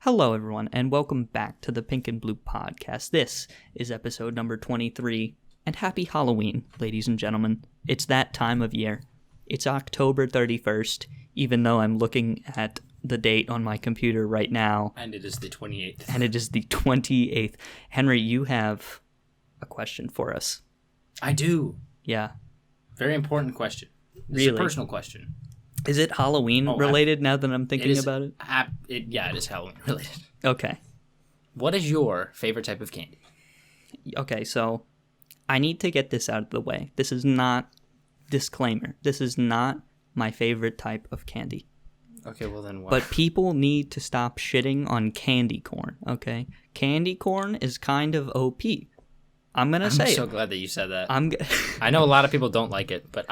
Hello, everyone, and welcome back to the Pink and Blue Podcast. This is episode number 23, and happy Halloween, ladies and gentlemen. It's that time of year. It's October 31st, even though I'm looking at the date on my computer right now. And it is the 28th. And it is the 28th. Henry, you have a question for us. I do. Yeah. Very important question. It's Really? a personal question. Is it Halloween related now that I'm thinking about it? It is Halloween related. Okay. What is your favorite type of candy? Okay, so I need to get this out of the way. This is not, disclaimer, this is not my favorite type of candy. Okay, well then what? But people need to stop shitting on candy corn, okay? Candy corn is kind of OP. I'm so glad that you said that. I know a lot of people don't like it, but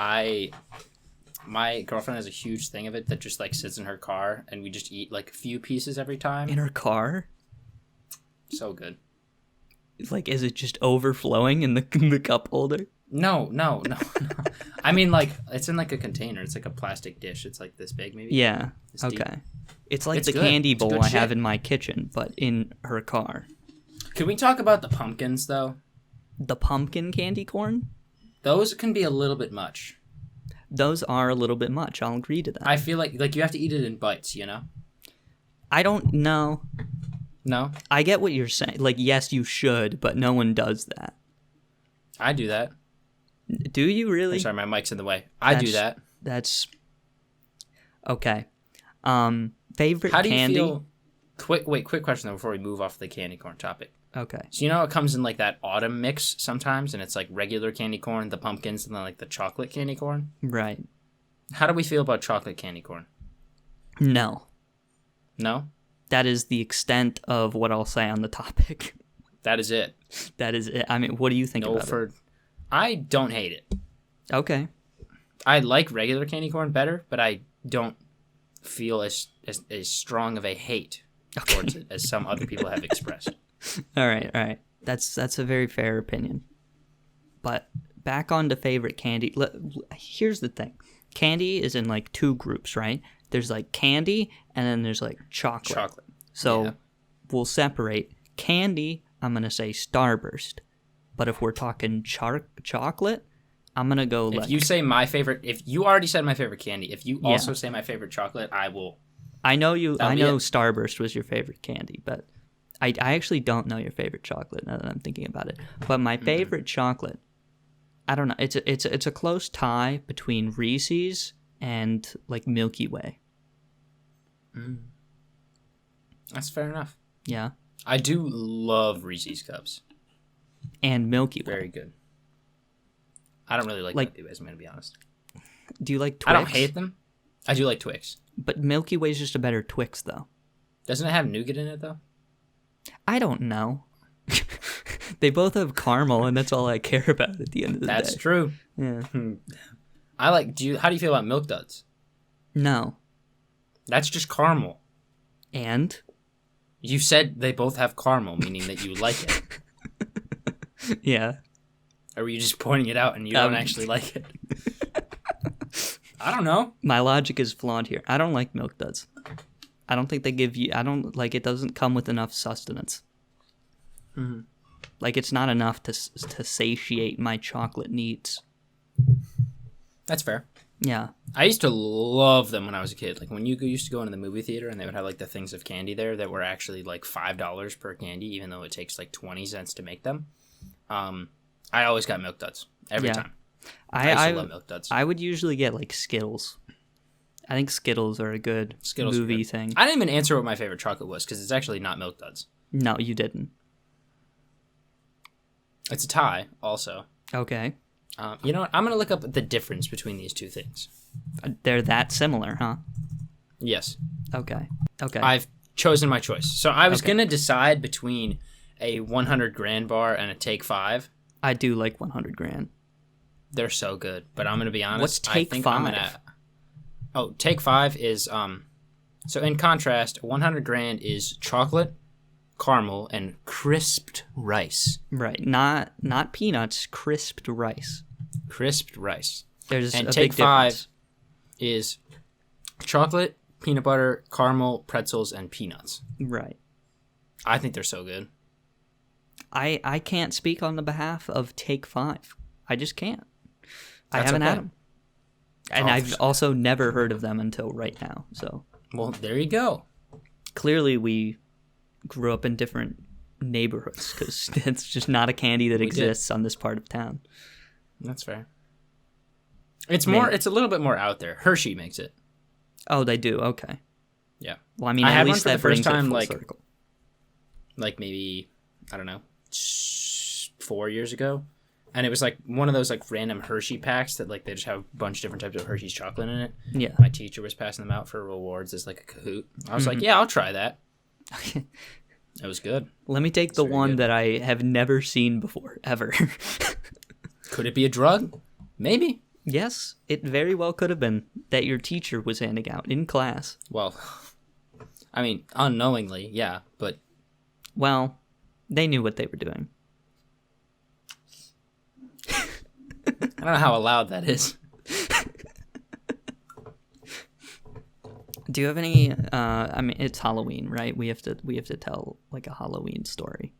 my girlfriend has a huge thing of it that just like sits in her car, and we just eat like a few pieces every time. In her car? So good. Like, is it just overflowing in the cup holder? No. I mean, like, it's in like a container. It's like a plastic dish. It's like this big, maybe. Yeah. Okay. It's like it's the good. candy It's bowl I have shit. in my kitchen, but in her car. Can we talk about the pumpkins though? The pumpkin candy corn? Those can be a little bit much. Those are a little bit much. I'll agree to that. I feel like you have to eat it in bites, you know? I don't know. No? I get what you're saying. Like, yes, you should, but no one does that. I do that. Do you really? I'm sorry, my mic's in the way. I do that. That's okay. Favorite How do you candy? feel? Quick question though before we move off the candy corn topic. Okay. So you know it comes in like that autumn mix sometimes, and it's like regular candy corn, the pumpkins, and then like the chocolate candy corn. Right. How do we feel about chocolate candy corn? No. No? That is the extent of what I'll say on the topic. That is it. That is it. I mean, what do you think about it? I don't hate it. Okay. I like regular candy corn better, but I don't feel as strong of a hate towards it as some other people have expressed. All right. That's a very fair opinion. But back on to favorite candy. Here's the thing. Candy is in like two groups, right? There's like candy and then there's like chocolate. So we'll separate candy. I'm going to say Starburst. But if we're talking chocolate, I'm going to go If you say my favorite, if you already said my favorite candy, if you also say my favorite chocolate, I will. I know Starburst was your favorite candy, but I actually don't know your favorite chocolate now that I'm thinking about it. But my favorite chocolate, I don't know. It's a close tie between Reese's and like Milky Way. That's fair enough. Yeah. I do love Reese's Cups. And Milky Way. Very good. I don't really like Milky Ways, I'm going to be honest. Do you like Twix? I don't hate them. I do like Twix. But Milky Way is just a better Twix, though. Doesn't it have nougat in it, though? I don't know. They both have caramel, and that's all I care about at the end of the day. That's true. Yeah. How do you feel about Milk Duds? No. That's just caramel. And? You said they both have caramel, meaning that you like it. Yeah. Or were you just pointing it out and you don't actually like it? I don't know. My logic is flawed here. I don't like Milk Duds. I don't think they give you... it doesn't come with enough sustenance. Mm-hmm. Like, it's not enough to satiate my chocolate needs. That's fair. Yeah. I used to love them when I was a kid. Like, when you used to go into the movie theater and they would have, like, the things of candy there that were actually, like, $5 per candy, even though it takes, like, 20 cents to make them. I always got Milk Duds. Every time. I used to love Milk Duds. I would usually get, like, Skittles. I think Skittles are a good movie thing. I didn't even answer what my favorite chocolate was, because it's actually not Milk Duds. No, you didn't. It's a tie, also. Okay. You know what? I'm going to look up the difference between these two things. They're that similar, huh? Yes. Okay. I've chosen my choice. So I was going to decide between a 100 grand bar and a Take 5. I do like 100 grand. They're so good. But I'm going to be honest. What's Take 5? Take 5 is... So in contrast, 100 grand is chocolate, caramel, and crisped rice. Right. Not peanuts, crisped rice. Crisped rice. There's and a Take big difference. 5 is chocolate, peanut butter, caramel, pretzels, and peanuts. Right. I think they're so good. I can't speak on the behalf of Take 5. I just can't. I That's haven't okay. had them. And I've also never heard of them until right now. So, Well, there you go. clearly we grew up in different neighborhoods because it's just not a candy that exists on this part of town. That's fair. It's a little bit more out there. Hershey makes it. Oh, they do. Okay. Yeah. Well, I mean, I at had least one for that the first brings time, it full like- circle. Like maybe, I don't know, 4 years ago. And it was like one of those like random Hershey packs that like they just have a bunch of different types of Hershey's chocolate in it. Yeah. My teacher was passing them out for rewards as like a Kahoot. I was like, yeah, I'll try that. It was good. Let me take the very one good. that I have never seen before, ever. Could it be a drug? Maybe. Yes, it very well could have been that your teacher was handing out in class. Well, I mean, unknowingly, yeah, but Well, they knew what they were doing. I don't know how allowed that is. Do you have any? I mean, it's Halloween, right? We have to tell like a Halloween story.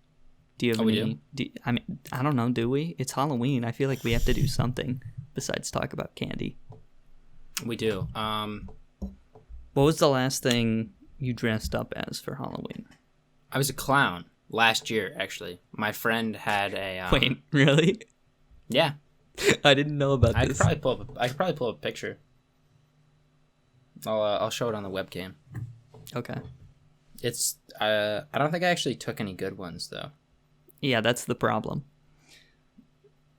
Do you have we any? I mean, I don't know. Do we? It's Halloween. I feel like we have to do something besides talk about candy. We do. What was the last thing you dressed up as for Halloween? I was a clown last year, actually. My friend had a... Wait, really? Yeah. I didn't know about I this. could probably pull up a picture. I'll show it on the webcam. Okay. It's... I don't think I actually took any good ones, though. Yeah, that's the problem.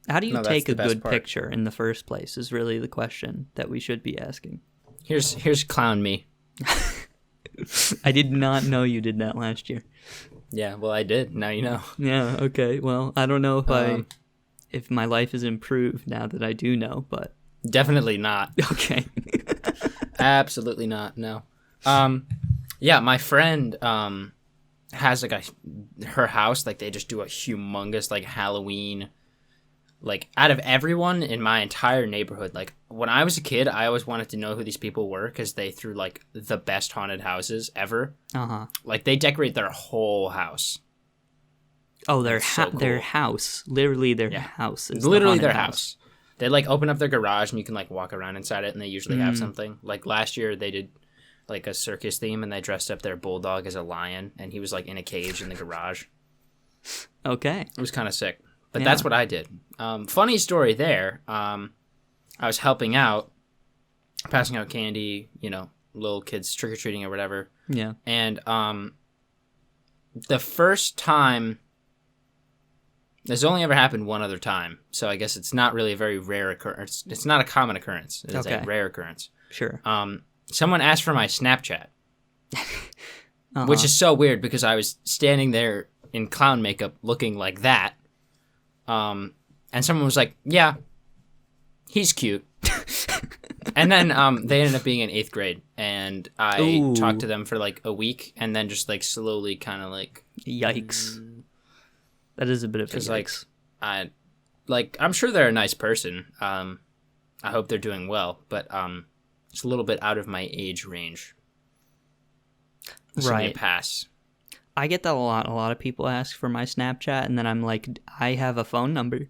How do you No, that's take the a best good part. picture in the first place is really the question that we should be asking. Here's clown me. I did not know you did that last year. Yeah, well, I did. Now you know. Yeah, okay. Well, I don't know if if my life is improved now that I do know, but Definitely not. okay. Absolutely not. No. Yeah, my friend has like her house, like they just do a humongous like Halloween, like out of everyone in my entire neighborhood. Like when I was a kid, I always wanted to know who these people were because they threw like the best haunted houses ever. Uh-huh. Like they decorate their whole house. Oh, their so cool. their house. Literally their Yeah. house is Literally the their haunted house. They like open up their garage and you can like walk around inside it and they usually have something. Like last year they did like a circus theme and they dressed up their bulldog as a lion and he was like in a cage in the garage. Okay. It was kind of sick. But Yeah. that's what I did. Funny story there. I was helping out, passing out candy, you know, little kids trick-or-treating or whatever. Yeah. And the first time, this only ever happened one other time. So I guess it's not really a very rare occurrence. It's not a common occurrence. It's Okay. a rare occurrence. Sure. Someone asked for my Snapchat, Uh-huh. which is so weird because I was standing there in clown makeup looking like that. And someone was like, yeah, he's cute. And then they ended up being in 8th grade. And I Ooh. talked to them for like a week and then just like slowly kind of like... Yikes. That is a bit of a Because yikes. I'm sure they're a nice person. I hope they're doing well. But it's a little bit out of my age range. So Right. they pass. I get that a lot. A lot of people ask for my Snapchat, and then I'm like, I have a phone number.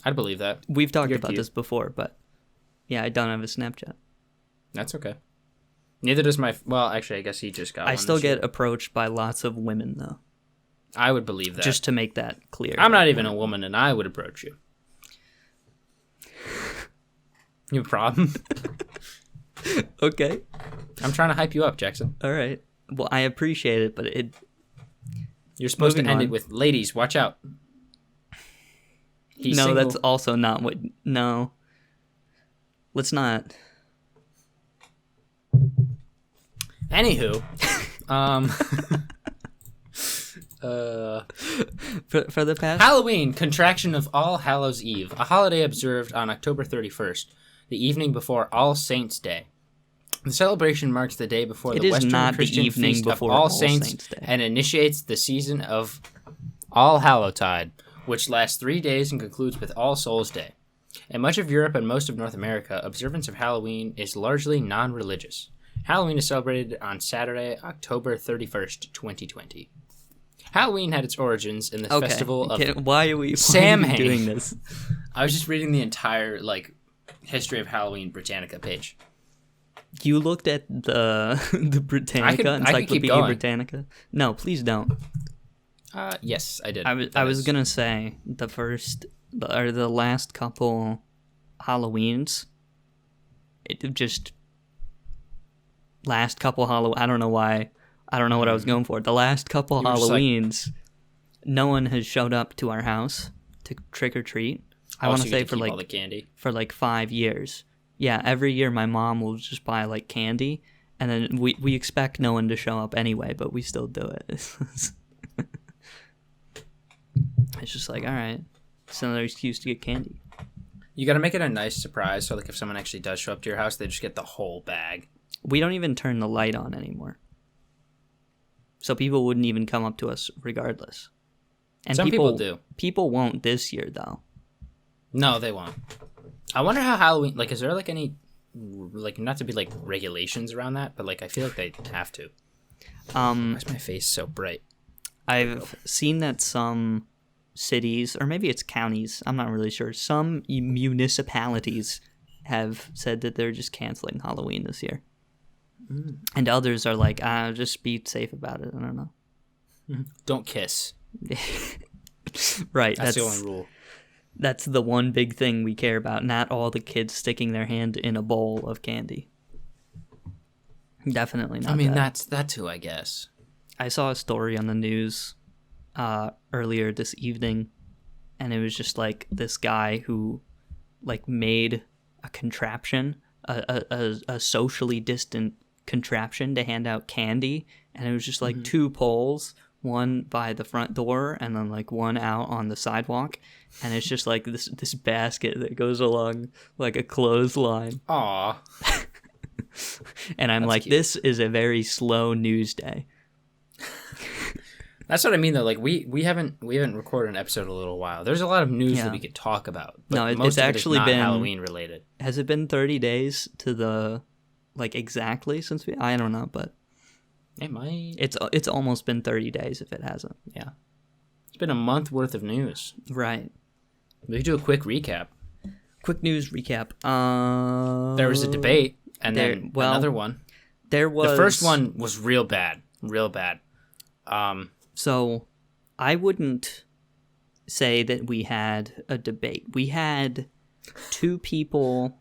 I'd believe that. We've talked You're about cute. this before, but yeah, I don't have a Snapchat. That's okay. Neither does my... Well, actually, I guess he just got one. I still this year. get approached by lots of women, though. I would believe that. Just to make that clear. I'm not even a woman, and I would approach you. You have a problem? Okay. I'm trying to hype you up, Jackson. All right. Well, I appreciate it, but You're supposed to Moving end on. it with, ladies, watch out. He's no, single. that's also not what. No. Let's not. Anywho, For the past. Halloween, contraction of All Hallows Eve, a holiday observed on October 31st, the evening before All Saints' Day. The celebration marks the day before It the is Western not the Christian evening feast before of All All Saints, Saints' Day. and initiates the season of All Hallowtide, which lasts 3 days and concludes with All Souls' Day. In much of Europe and most of North America, observance of Halloween is largely non-religious. Halloween is celebrated on Saturday, October 31st, 2020. Halloween had its origins in the festival of why are we doing this? I was just reading the entire history of Halloween Britannica page. You looked at the Britannica, Encyclopedia Britannica? No, please don't. Yes, I did. I was gonna say the last couple Halloweens. I don't know why. I don't know what I was going for. The last couple Halloweens, no one has showed up to our house to trick or treat. I want to say for all the candy. For 5 years. Yeah, every year my mom will just buy candy, and then we expect no one to show up anyway, but we still do it. It's just all right, it's another excuse to get candy. You got to make it a nice surprise, so if someone actually does show up to your house, they just get the whole bag. We don't even turn the light on anymore. So people wouldn't even come up to us regardless. And some people do. People won't this year, though. No, they won't. I wonder how Halloween... is there, any... not to be, regulations around that, but, I feel like they have to. Why is my face so bright? I've seen that some cities, or maybe it's counties, I'm not really sure, some municipalities have said that they're just canceling Halloween this year. And others are just be safe about it. I don't know. Don't kiss. Right. That's the only rule. That's the one big thing we care about. Not all the kids sticking their hand in a bowl of candy. Definitely not. I mean, that's who I guess. I saw a story on the news earlier this evening, and it was just this guy who made a contraption, a socially distant contraption to hand out candy, and it was just two poles, one by the front door and then one out on the sidewalk, and it's just this basket that goes along a clothesline. Aww. And I'm cute. This is a very slow news day. That's what I mean, though. We haven't recorded an episode in a little while. There's a lot of news that we could talk about. But no, most it's of actually not been Halloween related. Has it been 30 days to the exactly since I don't know, but it might. It's almost been 30 days if it hasn't. Yeah, it's been a month worth of news. Right. We could do a quick recap. Quick news recap. There was a debate, and then another one. There was the first one was real bad. So I wouldn't say that we had a debate. We had two people.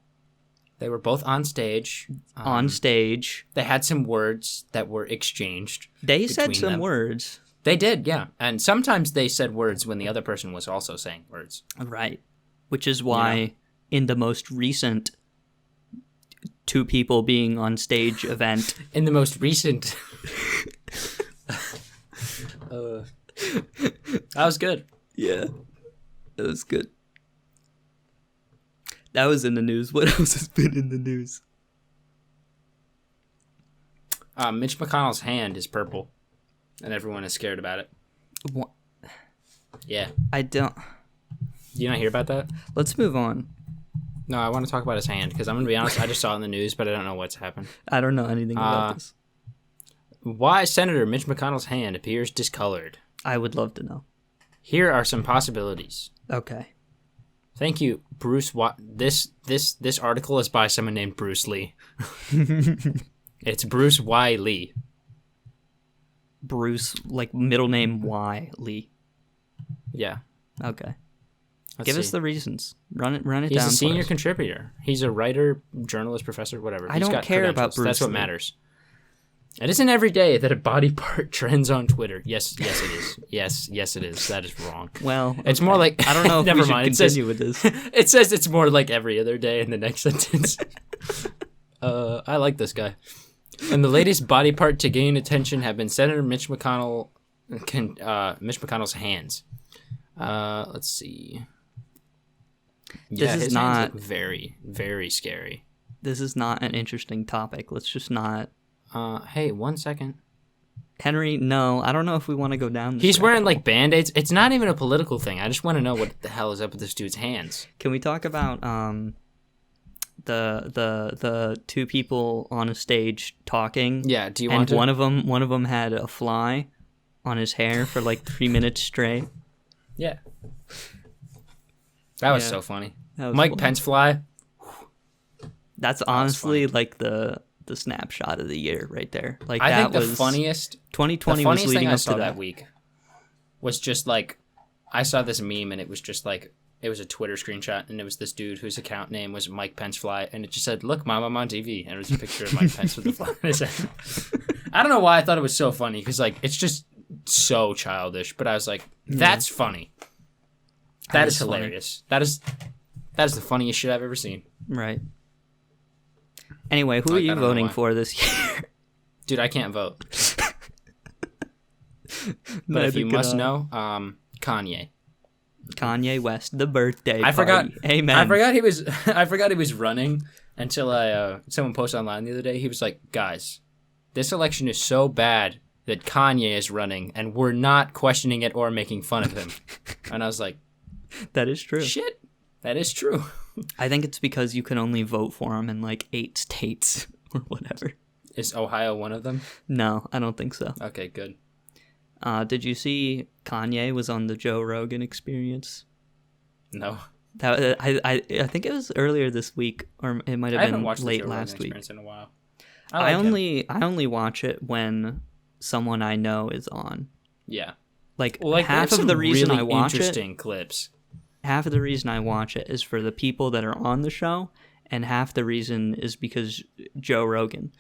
They were both on stage. They had some words that were exchanged. They said some words. They did, yeah. And sometimes they said words when the other person was also saying words. Right. Which is why in the most recent two people being on stage event. In the most recent... that was good. Yeah. That was good. That was in the news. What else has been in the news? Mitch McConnell's hand is purple, and everyone is scared about it. What? Yeah. I don't... Do you not hear about that? Let's move on. No, I want to talk about his hand, because I'm going to be honest, I just saw it in the news, but I don't know what's happened. I don't know anything about this. Why Senator Mitch McConnell's hand appears discolored? I would love to know. Here are some possibilities. Okay. Thank you, Bruce. This article is by someone named Bruce Lee. It's Bruce Y. Lee. Bruce, middle name Y. Lee. Yeah. Okay. Give us the reasons. Run it down. He's a senior contributor. He's a writer, journalist, professor, whatever. I don't care about Bruce. That's what matters. It isn't every day that a body part trends on Twitter. Yes, it is. Yes, it is. That is wrong. Well, it's more like... I don't know if never we should mind. Continue with this. It says it's more like every other day in the next sentence. I like this guy. And the latest body part to gain attention have been Senator Mitch McConnell's hands. Let's see. This is his not hands look very, very scary. This is not an interesting topic. Let's just not... Hey, 1 second. Henry, no, I don't know if we want to go down this He's rabbit wearing hole. like Band-Aids. It's not even a political thing. I just want to know what the hell is up with this dude's hands. Can we talk about the two people on a stage talking? Yeah, do you want to? And one of them had a fly on his hair for like 3 minutes straight. Yeah. That was Yeah. so funny. That was Mike funny. Pence fly. That's honestly like the snapshot of the year right there. Like I that think the was funniest 2020 the was funniest leading thing I up saw to that week was just like I saw this meme and it was just like it was a Twitter screenshot and it was this dude whose account name was Mike Pence Fly and it just said, "Look, Mom, I'm on TV," and it was a picture of Mike Pence with the fly in his head. I don't know why I thought it was so funny because like it's just so childish, but I was like, "That's funny. That is funny. hilarious. That is the funniest shit I've ever seen." Right. Anyway, who are Like, I you don't know voting why. for this year? Dude, I can't vote. But Neither if you could must I. know, Kanye. Kanye West, the birthday I forgot. party. Amen. I forgot he was. I forgot he was running until someone posted online the other day. He was like, "Guys, this election is so bad that Kanye is running, and we're not questioning it or making fun of him." And I was like, That is true. "Shit, that is true." I think it's because you can only vote for him in like 8 states or whatever. Is Ohio one of them? No, I don't think so. Okay, good. Did you see Kanye was on the Joe Rogan Experience? No, That I think it was earlier this week, or it might I have haven't been watched the late Joe Rogan last week. Experience in a while. I like him. only watch it when someone I know is on. Yeah. Like, Well, like half there's of the some reason really I watch it, interesting clips. half of the reason I watch it is for the people that are on the show, and half the reason is because Joe Rogan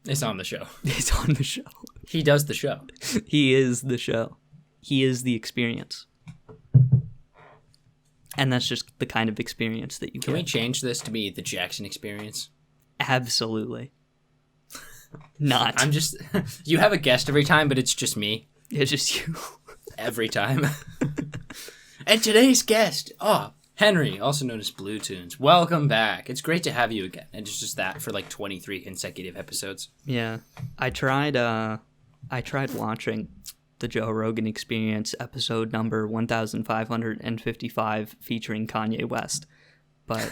It's on the show. is on the show. He does the show. He is the show. He is the experience. And that's just the kind of experience that you Can we get. change this to be the Jackson Experience? Absolutely. Not. I'm just. You have a guest every time, but it's just me It's just you. every time. And today's guest, Henry, also known as Bluetoonz. Welcome back. It's great to have you again. And it's just that for like 23 consecutive episodes. Yeah. I tried watching the Joe Rogan Experience episode number 1555 featuring Kanye West. But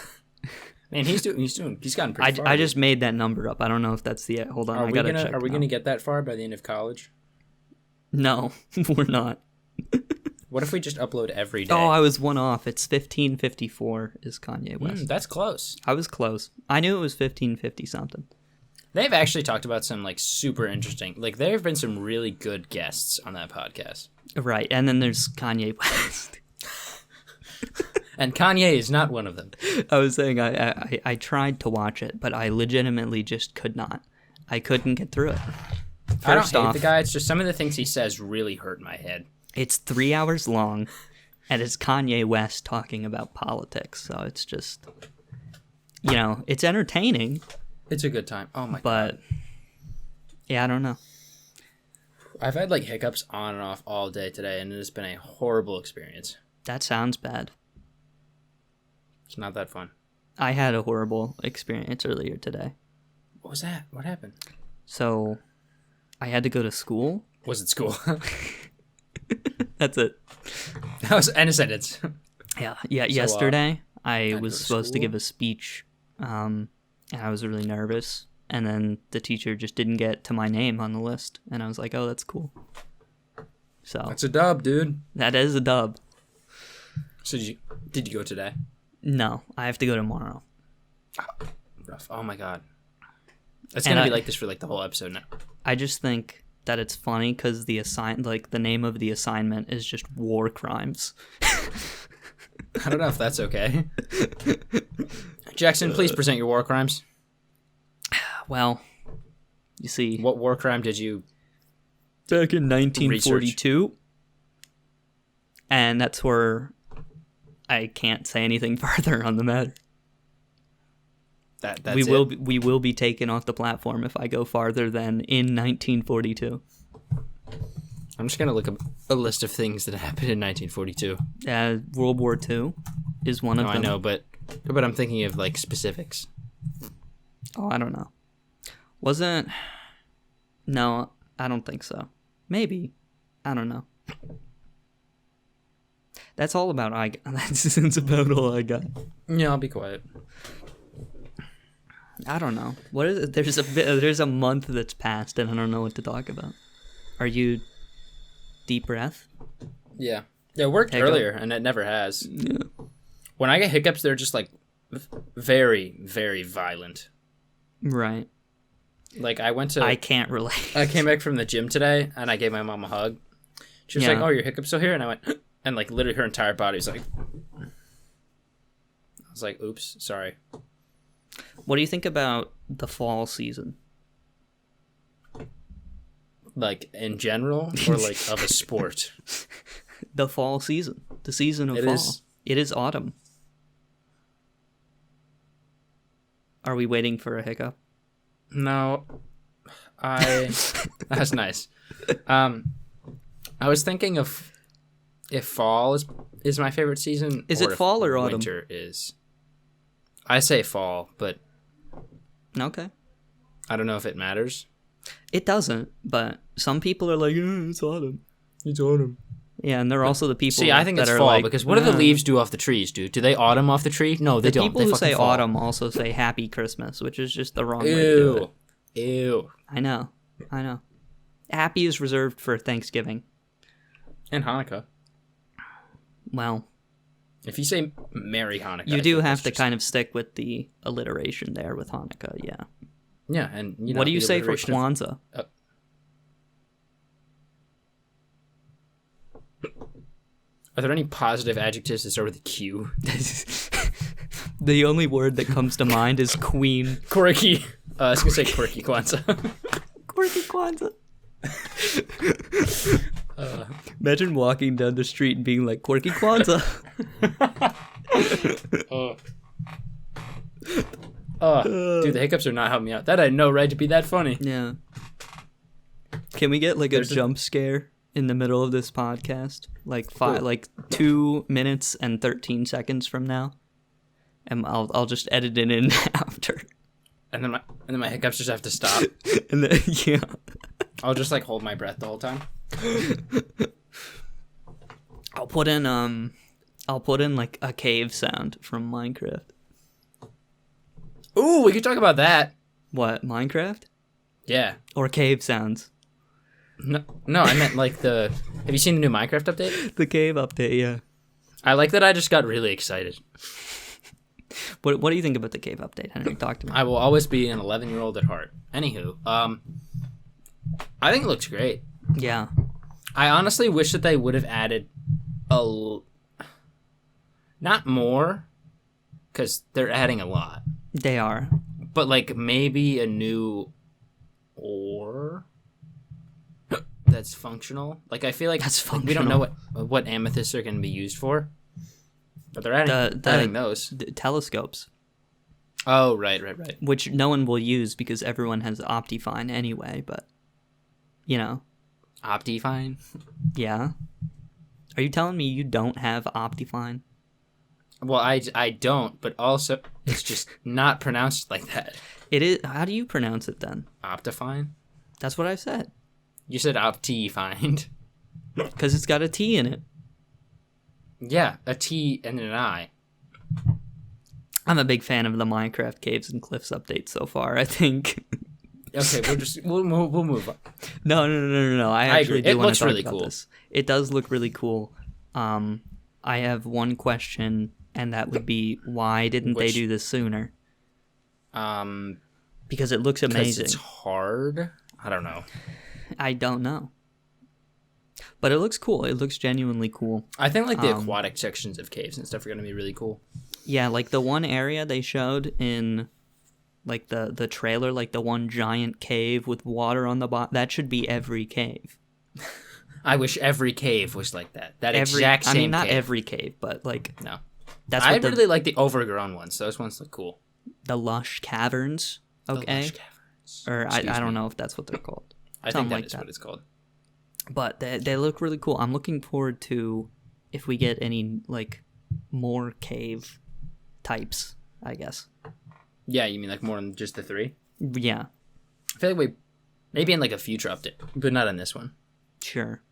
Man, he's gotten pretty far. I just made that number up. I don't know if that's the hold on, Are I gotta check. we now. gonna get that far by the end of college? No, we're not. What if we just upload every day? Oh, I was one off. It's 1554 is Kanye West. That's close. I was close. I knew it was 1550 something. They've actually talked about some like super interesting. Like there have been some really good guests on that podcast. Right, and then there's Kanye West. And Kanye is not one of them. I was saying I tried to watch it, but I legitimately just could not. I couldn't get through it. I don't First hate off, the guy. It's just some of the things he says really hurt my head. it's 3 hours long, and it's Kanye West talking about politics. So it's just, it's entertaining, It's a good time. Oh my god. but yeah, I don't know. I've had like hiccups on and off all day today, and it has been a horrible experience. That sounds bad. It's not that fun. I had a horrible experience earlier today. What was that? What happened? So I had to go to school. Was it school? That's it. That was in a sentence. Yeah. Yesterday, I to was go to supposed to school? give a speech, and I was really nervous. And then the teacher just didn't get to my name on the list, and I was like, "Oh, that's cool." So That's a dub, dude. that is a dub. So did you go today? No, I have to go tomorrow. Rough. Oh my god. It's And gonna be I- like this for like the whole episode now. I just think that it's funny because the name of the assignment is just war crimes. I don't know if that's okay. Jackson, please present your war crimes. Well, you see, What war crime did you? back in 1942, and that's where I can't say anything further on the matter. That's We will be taken off the platform if I go farther than in 1942. I'm just gonna look up a list of things that happened in 1942. World War II is one of No, them. I know, but I'm thinking of like specifics. Oh, I don't know. Wasn't no. I don't think so. Maybe. I don't know. That's all about I got. That's about all I got. Yeah, I'll be quiet. I don't know. What is it? There's a month that's passed and I don't know what to talk about. Are you deep breath? Yeah. Yeah, it worked Hiccup? earlier, and it never has. Yeah. When I get hiccups, they're just like very, very violent. Right. Like I can't relate. I came back from the gym today, and I gave my mom a hug. She was Yeah. like, "Oh, your hiccups are here," and I went, and like literally her entire body was like, I was like, "Oops, sorry." What do you think about the fall season? Like in general, or like of a sport. The fall season. The season of It fall. is. It is autumn. Are we waiting for a hiccup? No, that's nice. I was thinking of if fall is my favorite season. Is it if fall or autumn? Winter is. I say fall, but Okay. I don't know if it matters. It doesn't, but some people are like, it's autumn. It's autumn. Yeah, and they're also the people See, I think that it's are fall like, because what do the leaves do off the trees, dude? Do they autumn off the tree? No, they The don't. people They who fucking say fall. autumn also say happy Christmas, which is just the wrong way to do it. Ew. I know. Happy is reserved for Thanksgiving. And Hanukkah. Well, If you say Merry Hanukkah, you I do think have that's to just- kind of stick with the alliteration there with Hanukkah, yeah. Yeah, and you know, What do you the say for alliteration of- Kwanzaa? Are there any positive adjectives that start with a Q? The only word that comes to mind is queen. Quirky. I was gonna say quirky Kwanzaa. Quirky Kwanzaa. Imagine walking down the street and being like, Quirky Kwanzaa. Dude, the hiccups are not helping me out. That had no right to be that funny. Yeah. Can we get like There's a jump scare in the middle of this podcast? Like 2 minutes and 13 seconds from now? And I'll just edit it in after. And then my hiccups just have to stop. And then, yeah. I'll just like hold my breath the whole time. I'll put in like a cave sound from Minecraft. Ooh, we could talk about that. What, Minecraft? Yeah. Or cave sounds? No, I meant like the. Have you seen the new Minecraft update? The cave update, yeah. I like that. I just got really excited. What do you think about the cave update, Henry? Talk to me. I will always be an 11-year-old at heart. Anywho, I think it looks great. Yeah. I honestly wish that they would have added not more, because they're adding a lot. They are. But like maybe a new ore that's functional. Like I feel like That's like, we don't know functional. what amethysts are going to be used for. But they're adding those. The telescopes, Oh, right. which no one will use because everyone has Optifine anyway, but, you know, Optifine. yeah. Are you telling me you don't have Optifine? Well, I don't, but also it's just not pronounced like that. It is. How do you pronounce it then? Optifine. That's what I said. You said Optifine. Because it's got a T in it. Yeah, a T and an I. I'm a big fan of the Minecraft Caves and Cliffs update so far, I think. Okay, we'll move on. No. I actually agree. do It want looks to talk really about cool. this. It does look really cool. I have one question, and that would be, why didn't they Which- do this sooner? Because it looks Because amazing. it's hard. I don't know. I don't know. But it looks cool. It looks genuinely cool. I think like the aquatic sections of caves and stuff are going to be really cool. Yeah, like the one area they showed in like the trailer, like the one giant cave with water on the bottom, that should be every cave. I wish every cave was like that. Exact same I mean, not cave. every cave, but like No. that's I what really like the overgrown ones. Those ones look cool. the lush caverns. The Okay. lush caverns. Or Excuse I don't me. know if that's what they're called. I think something that like is that. what it's called. But they look really cool. I'm looking forward to if we get any like more cave types, I guess. Yeah, you mean like more than just the 3? Yeah. I feel like Maybe in like a future update, but not in this one. Sure.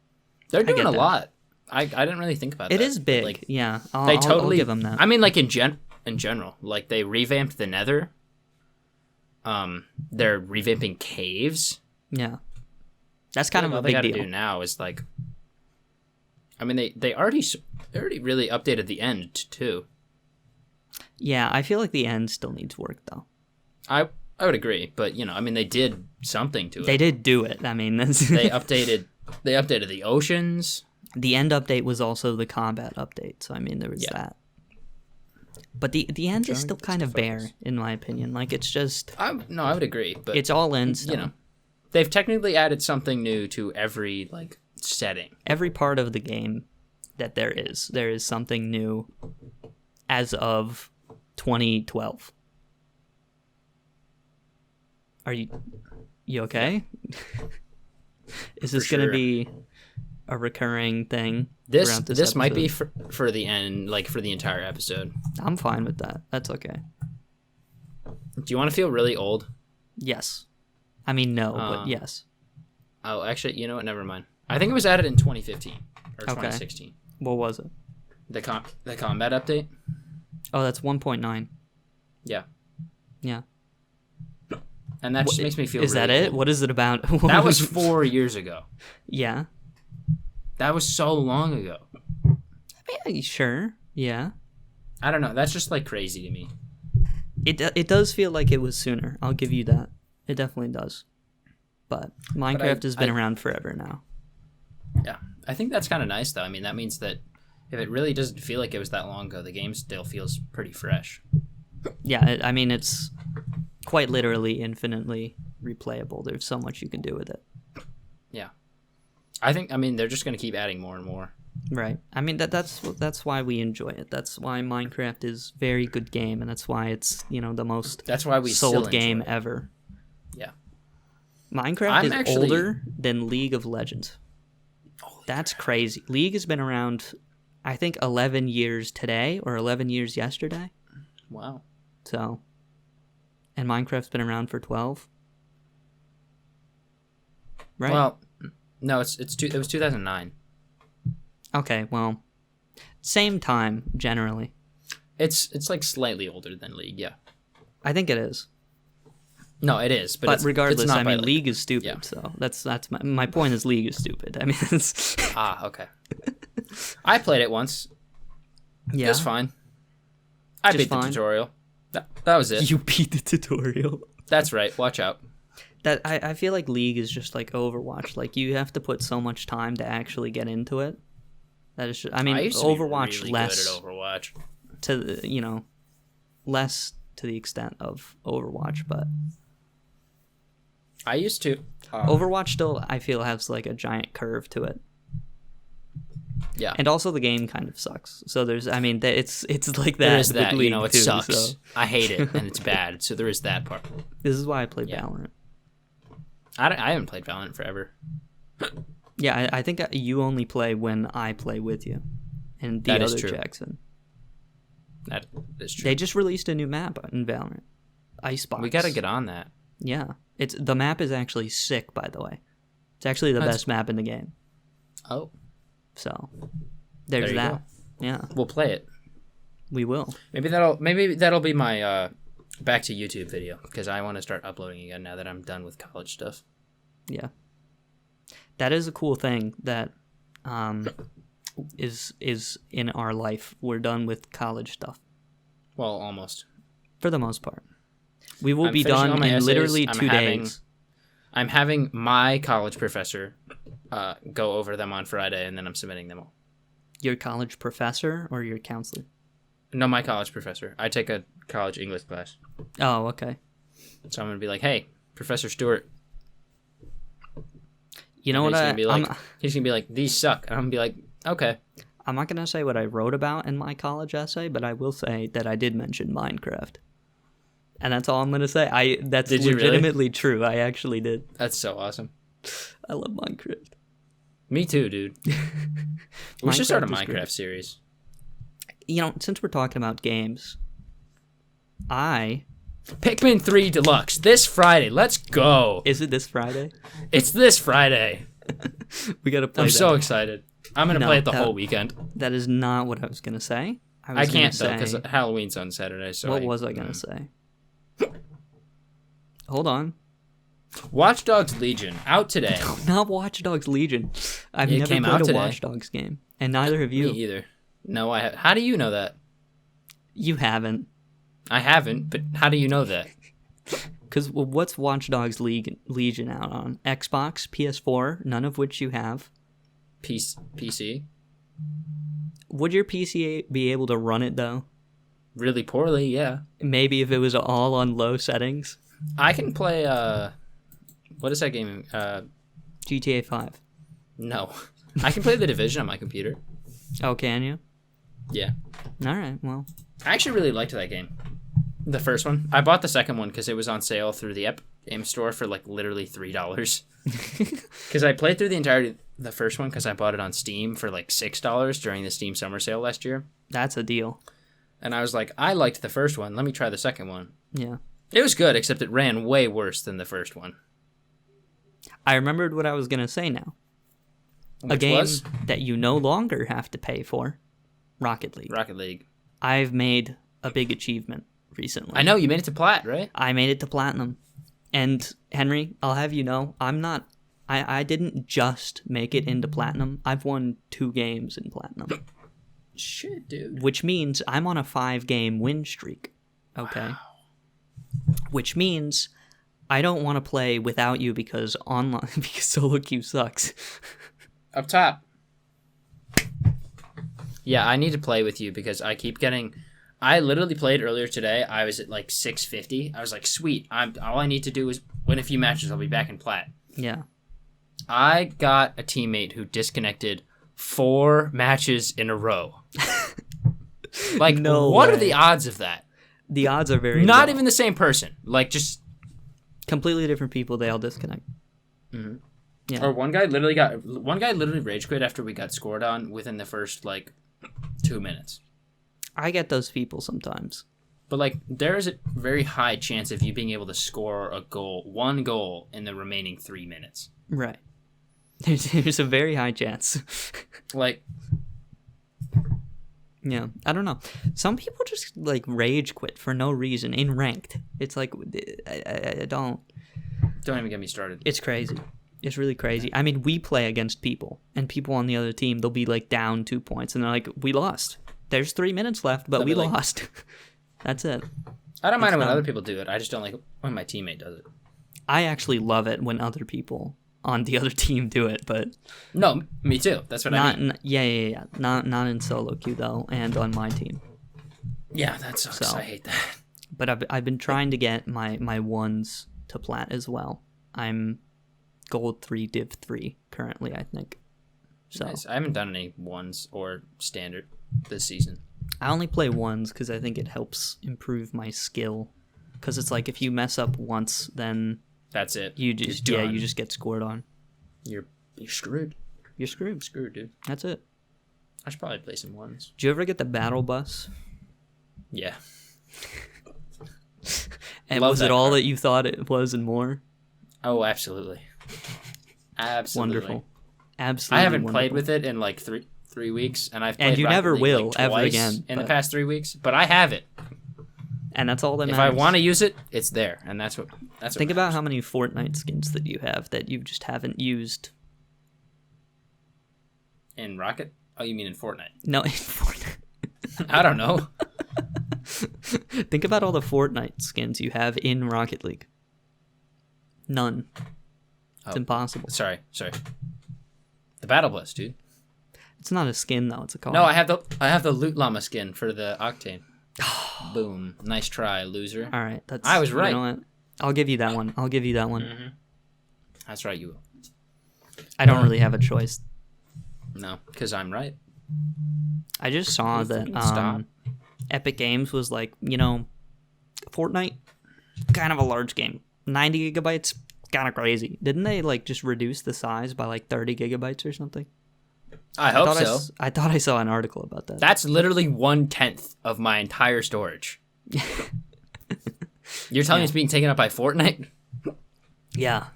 They're I doing get a that. lot. I didn't really think about It that. is big. Like, Yeah. they totally I'll give them that. I mean, like in general, like they revamped the Nether. They're revamping caves. Yeah. That's kind of all a they big gotta deal. do now is like, I mean, they already really updated the end too. Yeah, I feel like the end still needs work though. I would agree, but I mean, they did something to it. They did do it. I mean, that's They updated the oceans. the end update was also the combat update, so I mean there was that. But the end is still kind of bare, in my opinion. Like it's just I would agree, but it's all in stone. They've technically added something new to every like setting. Every part of the game that there is something new as of 2012. Are you okay? Is this going to be a recurring thing? This might be for the end, like for the entire episode. I'm fine with that. That's okay. Do you want to feel really old? Yes. I mean, no, but yes. Oh, actually, you know what? Never mind. I think it was added in 2015 or 2016. What was it? The combat update. Oh, that's 1.9. Yeah. Yeah. And that just makes me feel. Is really that it? old. What is it about? That was 4 years ago. Yeah. That was so long ago. I mean, sure. Yeah. I don't know. That's just like crazy to me. It does feel like it was sooner. I'll give you that. It definitely does. But Minecraft has been around forever now. Yeah. I think that's kind of nice, though. I mean, that means that if it really doesn't feel like it was that long ago, the game still feels pretty fresh. Yeah, I mean, it's quite literally infinitely replayable. There's so much you can do with it. Yeah. I mean, they're just going to keep adding more and more. Right. I mean, that's why we enjoy it. That's why Minecraft is a very good game, and that's why it's, the most that's why we sold game ever. Yeah. Minecraft is older than League of Legends. That's crazy. League has been around, I think, 11 years today or 11 years yesterday. Wow. So, and Minecraft's been around for 12. Right? Well, no, it was 2009. Okay, well, same time generally. It's like slightly older than League, yeah. I think it is. No, it is, but regardless, it's not League is stupid. Yeah. So that's my point. Is League is stupid. I mean, it's... okay. I played it once. Yeah, it was fine. I beat the tutorial. That was it. You beat the tutorial. That's right. Watch out. That I feel like League is just like Overwatch. Like you have to put so much time to actually get into it. That is just, I mean, Overwatch really less good at Overwatch. To less to the extent of Overwatch, but I used to. Overwatch still, I feel, has like a giant curve to it. Yeah, and also the game kind of sucks. So there's, I mean, it's like that. There is that, League it too, sucks. So. I hate it, and it's bad. So there is that part. This is why I play Valorant. I haven't played Valorant forever. Yeah, I think you only play when I play with you, and the other Jackson. That is true. They just released a new map in Valorant, Icebox. We got to get on that. Yeah, the map is actually sick. By the way, it's actually the best map in the game. Oh, so there's that. Go. Yeah, we'll play it. We will. Maybe that'll be my back to YouTube video, because I want to start uploading again now that I'm done with college stuff. Yeah. That is a cool thing that is in our life. We're done with college stuff. Well, almost. For the most part. We will be done in essays. Literally 2 days. I'm having my college professor go over them on Friday, and then I'm submitting them all. Your college professor or your counselor? No, my college professor. I take a college English class. Oh, okay. So I'm going to be like, hey, Professor Stewart. You know what he's going to be like, these suck. And I'm going to be like, okay. I'm not going to say what I wrote about in my college essay, but I will say that I did mention Minecraft. And that's all I'm going to say. That's legitimately true. I actually did. That's so awesome. I love Minecraft. Me too, dude. We should start a Minecraft series. Since we're talking about games, I Pikmin 3 Deluxe this Friday. Let's go. Is it this Friday? It's this Friday. We gotta play. I'm that. so excited. I'm gonna play it the whole weekend. That is not what I was gonna say. I can't though because Halloween's on Saturday. So what was I gonna say? Hold on. Watch Dogs Legion out today. Not Watch Dogs Legion. I've never played a Watch Dogs game, and neither have you. Me either. No, I have. How do you know that? You haven't. I haven't, but how do you know that? Because what's Watch Dogs Legion out on? Xbox, PS4, none of which you have. PC. Would your PC be able to run it, though? Really poorly, yeah. Maybe if it was all on low settings? I can play, what is that game? GTA 5. No. I can play The Division on my computer. Oh, can you? Yeah. Alright, well. I actually really liked that game. The first one. I bought the second one because it was on sale through the Epic Game Store for like literally $3. Because I played through the first one because I bought it on Steam for like $6 during the Steam summer sale last year. That's a deal. And I was like, I liked the first one. Let me try the second one. Yeah. It was good, except it ran way worse than the first one. I remembered what I was going to say now. Which a game was? that you no longer have to pay for. Rocket League. Rocket League. I've made a big achievement recently. I know, you made it to Plat, right? I made it to Platinum. And, Henry, I'll have you know, I didn't just make it into Platinum. I've won 2 games in Platinum. Shit, dude. Which means I'm on a 5-game win streak. Okay? Wow. Which means I don't want to play without you because solo queue sucks. Up top. Yeah, I need to play with you because I keep getting... I literally played earlier today. I was at like 650. I was like, sweet. All I need to do is win a few matches. I'll be back in Plat. Yeah. I got a teammate who disconnected 4 matches in a row. Like, no what way. are the odds of that? The odds are very Not low. even the same person. Like, just... Completely different people. They all disconnect. Mm-hmm. Yeah. Or one guy literally rage quit after we got scored on within the first, like, 2 minutes. I get those people sometimes. But, like, there is a very high chance of you being able to score one goal in the remaining 3 minutes. Right. There's a very high chance. Like... Yeah, I don't know. Some people just, like, rage quit for no reason in ranked. It's like, I don't... Don't even get me started. It's crazy. It's really crazy. I mean, we play against people, and people on the other team, they'll be, like, down 2 points, and they're like, we lost. There's 3 minutes left, but we lost. That's it. I don't mind it when other people do it. I just don't like it when my teammate does it. I actually love it when other people on the other team do it, but... No, me too. That's what I mean. Yeah. Not in solo queue, though, and on my team. Yeah, that sucks. So, I hate that. But I've been trying to get my ones to Plat as well. I'm Gold 3, Div 3 currently, I think. So nice. I haven't done any ones or standard this season. I only play ones because I think it helps improve my skill. Because it's like if you mess up once, then... That's it. You just get scored on. You're screwed. You're screwed. Screwed, dude. That's it. I should probably play some ones. Do you ever get the battle bus? Yeah. And was it all that you thought it was and more? Oh, absolutely. Absolutely. Wonderful. Absolutely. I haven't played with it in like three weeks, and I've played and you Rocket never League will like ever again in the past 3 weeks, but I have it. And that's all that matters. If I want to use it, it's there, and that's what. Think about how many Fortnite skins that you have that you just haven't used. In Rocket? Oh, you mean in Fortnite? No, in Fortnite. I don't know. Think about all the Fortnite skins you have in Rocket League. None. It's impossible. Sorry. The Battle Bus, dude. It's not a skin though. It's a card. No, I have the Loot Llama skin for the Octane. Boom. Nice try, loser. All right. I was right. You know what? I'll give you that one. Mm-hmm. That's right, you will. I don't really have a choice. No, because I'm right. I just saw that Epic Games was like, Fortnite, kind of a large game. 90 gigabytes, kind of crazy. Didn't they like just reduce the size by like 30 gigabytes or something? I hope so. I thought I saw an article about that. That's literally 1/10 of my entire storage. You're telling me it's being taken up by Fortnite? Yeah.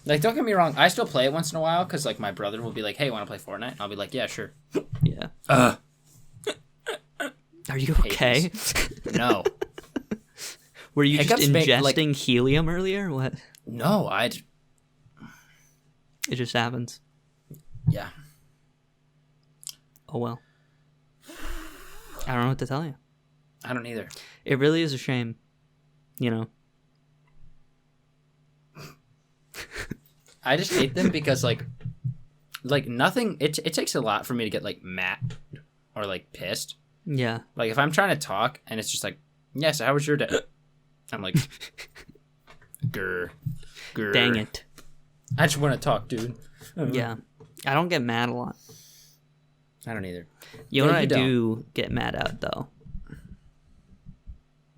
Like, don't get me wrong. I still play it once in a while because, like, my brother will be like, hey, want to play Fortnite? And I'll be like, yeah, sure. Yeah. Are you okay? No. Were you Hiccups just ingesting helium earlier? What? No, It just happens. Yeah. Oh, well. I don't know what to tell you. I don't either. It really is a shame, you know. I just hate them because, like nothing. It takes a lot for me to get like mad or like pissed. Yeah. Like if I'm trying to talk and it's just like, yes, how was your day? I'm like, grr. Dang it. I just want to talk, dude. Yeah. I don't get mad a lot. I don't either. You know what I do get mad at, though?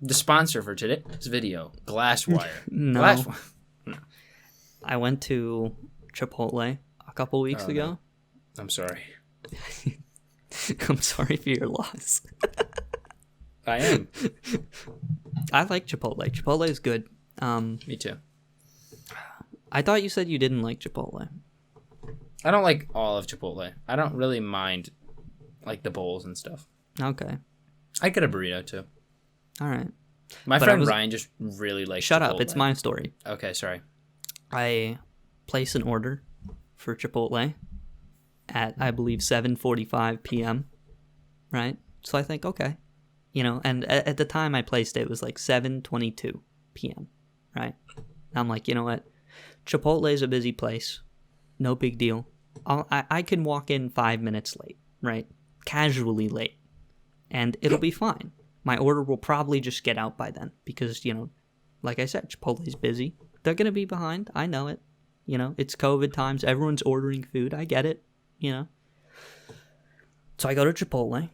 The sponsor for today's video, Glasswire. No. I went to Chipotle a couple weeks ago. No. I'm sorry. I'm sorry for your loss. I am. I like Chipotle. Chipotle is good. Me too. I thought you said you didn't like Chipotle. I don't like all of Chipotle. I don't really mind, like, the bowls and stuff. Okay. I get a burrito, too. All right. My friend Ryan just really likes Shut Chipotle. up. It's my story. Okay, sorry. I place an order for Chipotle at, I believe, 7:45 p.m., right? So I think, okay. You know, and at the time I placed it, it was like 7:22 p.m., right? And I'm like, you know what? Chipotle is a busy place. No big deal. I can walk in 5 minutes late, right? Casually late. And it'll be fine. My order will probably just get out by then because, you know, like I said, Chipotle's busy. They're going to be behind. I know it. You know, it's COVID times. Everyone's ordering food. I get it, you know. So I go to Chipotle.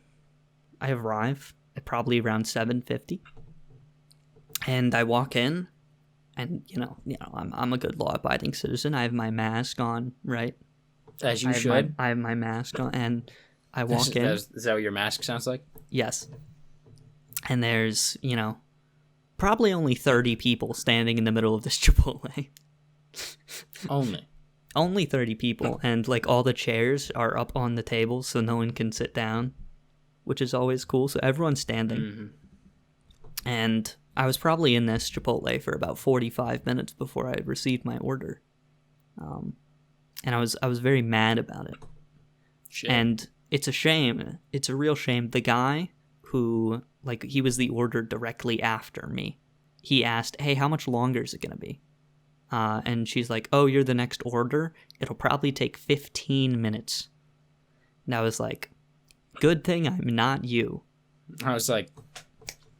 I arrive at probably around 7:50. And I walk in. And, you know, I'm a good law-abiding citizen. I have my mask on, right? As you should. I have my mask on, and I walk in. Is that what your mask sounds like? Yes. And there's, you know, probably only 30 people standing in the middle of this Chipotle. Only 30 people. And, like, all the chairs are up on the table so no one can sit down, which is always cool. So everyone's standing. Mm-hmm. And I was probably in this Chipotle for about 45 minutes before I received my order. And I was very mad about it. Shit. And it's a shame. It's a real shame. The guy who, like, he was the order directly after me. He asked, hey, how much longer is it going to be? And she's like, oh, you're the next order? It'll probably take 15 minutes. And I was like, good thing I'm not you. I was like,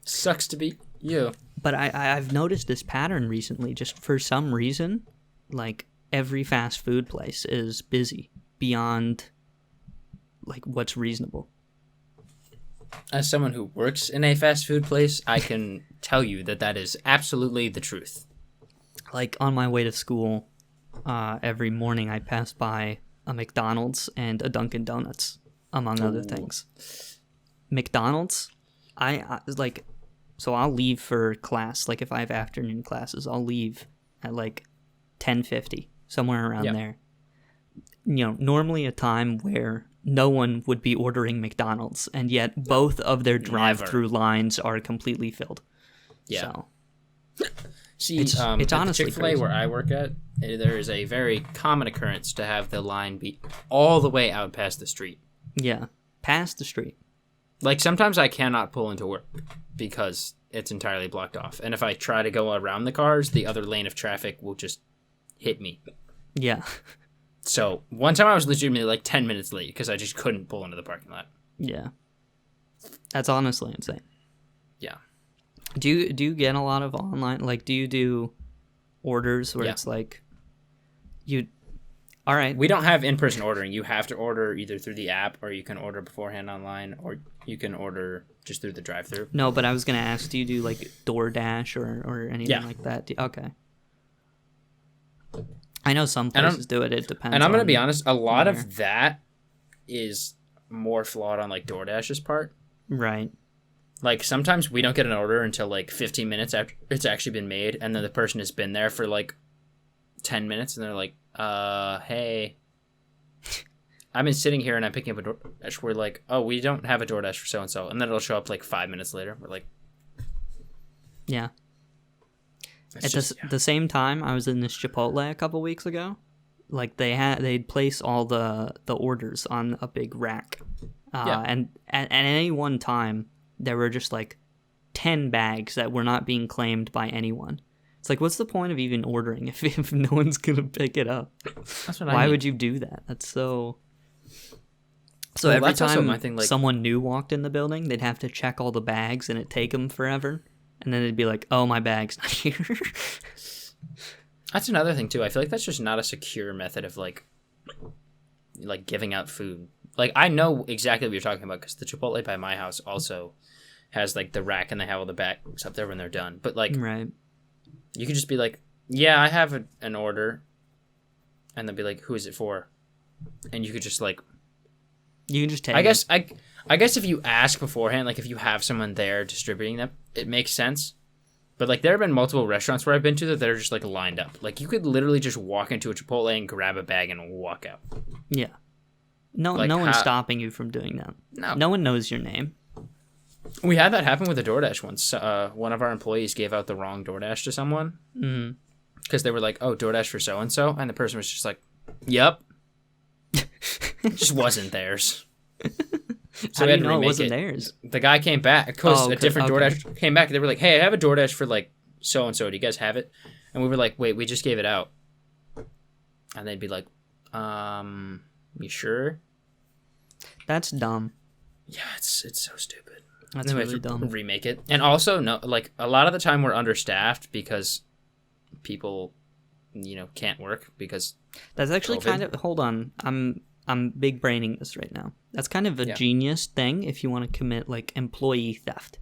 sucks to be you. But I've noticed this pattern recently. Just for some reason, like, every fast food place is busy beyond, like, what's reasonable. As someone who works in a fast food place, I can tell you that is absolutely the truth. Like, on my way to school, every morning I pass by a McDonald's and a Dunkin' Donuts, among other things. McDonald's, I like, so I'll leave for class. Like, if I have afternoon classes, I'll leave at, like, 10:50, somewhere around there. You know, normally a time where no one would be ordering McDonald's, and yet both of their drive-through lines are completely filled. Yeah. So, see, it's honestly Chick-fil-A crazy. where I work at, there is a very common occurrence to have the line be all the way out past the street. Yeah, past the street. Like, sometimes I cannot pull into work because it's entirely blocked off. And if I try to go around the cars, the other lane of traffic will just hit me. Yeah. So, one time I was legitimately like 10 minutes late because I just couldn't pull into the parking lot. Yeah. That's honestly insane. Yeah. Do you get a lot of online, like, do you do orders where it's like, all right. We don't have in-person ordering. You have to order either through the app, or you can order beforehand online, or you can order just through the drive-thru. No, but I was going to ask, do you do, like, DoorDash or anything like that? Okay. I know some places do it. It depends. And I'm going to be honest, a lot of that is more flawed on, like, DoorDash's part. Right. Like, sometimes we don't get an order until, like, 15 minutes after it's actually been made, and then the person has been there for, like, 10 minutes, and they're like, hey, I've been sitting here, and I'm picking up a DoorDash. We're like, oh, we don't have a DoorDash for so-and-so. And then it'll show up, like, 5 minutes later. We're like... Yeah. At the same time, I was in this Chipotle a couple weeks ago. Like, they'd place all the orders on a big rack. And at any one time, there were just like 10 bags that were not being claimed by anyone. It's like, what's the point of even ordering if no one's gonna pick it up? That's what Why would you do that? That's so. So well, every time someone new walked in the building, they'd have to check all the bags, and it'd take them forever. And then they'd be like, "Oh, my bag's not here." That's another thing too. I feel like that's just not a secure method of like giving out food. Like, I know exactly what you're talking about because the Chipotle by my house also has like the rack and they have all the bags up there when they're done. But like, right, you could just be like, "Yeah, I have an order," and they'll be like, "Who is it for?" And you could just like, you can just take. I guess if you ask beforehand, like if you have someone there distributing them, it makes sense. But like, there have been multiple restaurants where I've been to that are just like lined up. Like, you could literally just walk into a Chipotle and grab a bag and walk out. Yeah. No, like, no one's stopping you from doing that. No one knows your name. We had that happen with a DoorDash once. One of our employees gave out the wrong DoorDash to someone because they were like, "Oh, DoorDash for so and so," and the person was just like, "Yep," it just wasn't theirs. So we had to remake it wasn't theirs? The guy came back because a different DoorDash came back. They were like, "Hey, I have a DoorDash for like so and so. Do you guys have it?" And we were like, "Wait, we just gave it out." And they'd be like, "You sure?" That's dumb. Yeah, it's so stupid. That's really dumb. Remake it. And also, no, like, a lot of the time we're understaffed because people, can't work because that's actually COVID. kind of, hold on, I'm big braining this right now. That's kind of a genius thing if you want to commit like employee theft.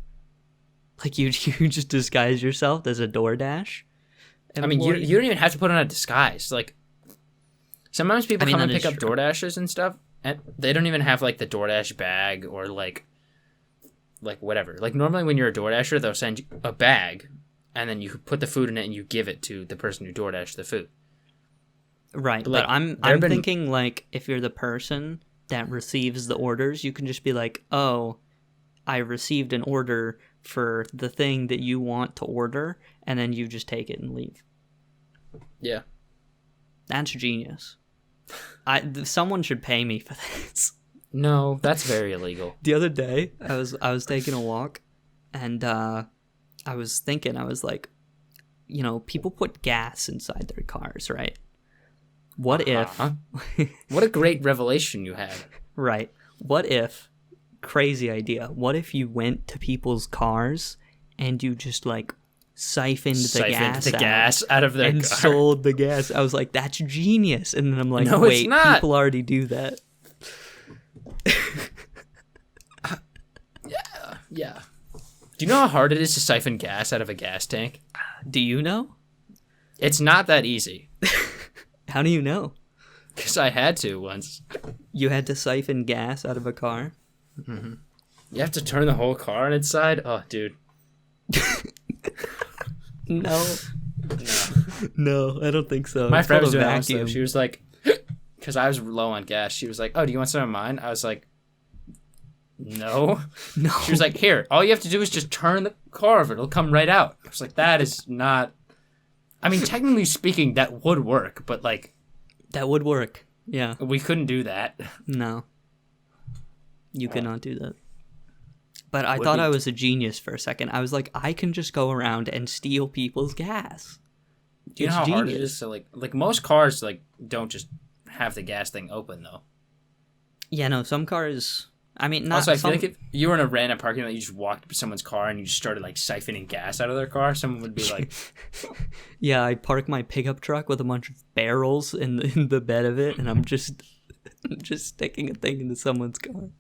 Like, you just disguise yourself as a DoorDash employee. I mean, you don't even have to put on a disguise. Like, sometimes people come and pick up DoorDashes and stuff, and they don't even have like the DoorDash bag or like whatever. Like, normally when you're a DoorDasher, they'll send you a bag, and then you put the food in it and you give it to the person who DoorDashed the food. Right, but I'm thinking like, if you're the person that receives the orders, you can just be like, "Oh, I received an order for the thing that you want to order," and then you just take it and leave. Yeah, that's genius. Someone should pay me for this. No, that's very illegal. The other day, I was taking a walk, and I was thinking, I was like, people put gas inside their cars, right? What if... What a great revelation you had. Right. What if... Crazy idea. What if you went to people's cars and you just, like, siphoned the gas out of their car. And sold the gas. I was like, that's genius. And then I'm like, no, wait, people already do that. Yeah. Do you know how hard it is to siphon gas out of a gas tank? Do you know? It's not that easy. How do you know? Because I had to once. You had to siphon gas out of a car? Mm-hmm. You have to turn the whole car on its side? Oh, dude. No, I don't think so. My friend was doing that stuff. She was like, because I was low on gas, she was like, "Oh, do you want some of mine?" I was like, No. She was like, "Here, all you have to do is just turn the car over. It'll come right out." I was like, that is not... I mean, technically speaking, that would work, but like... That would work, yeah. We couldn't do that. No. You could not do that. But I thought I was a genius for a second. I was like, I can just go around and steal people's gas. Do you know how hard it is to like most cars like don't just have the gas thing open though? Yeah, no, some cars... I mean, not also, I feel like if you were in a random parking lot, you just walked up to someone's car and you just started like siphoning gas out of their car, someone would be like... Yeah, I park my pickup truck with a bunch of barrels in the bed of it, and I'm just sticking a thing into someone's car.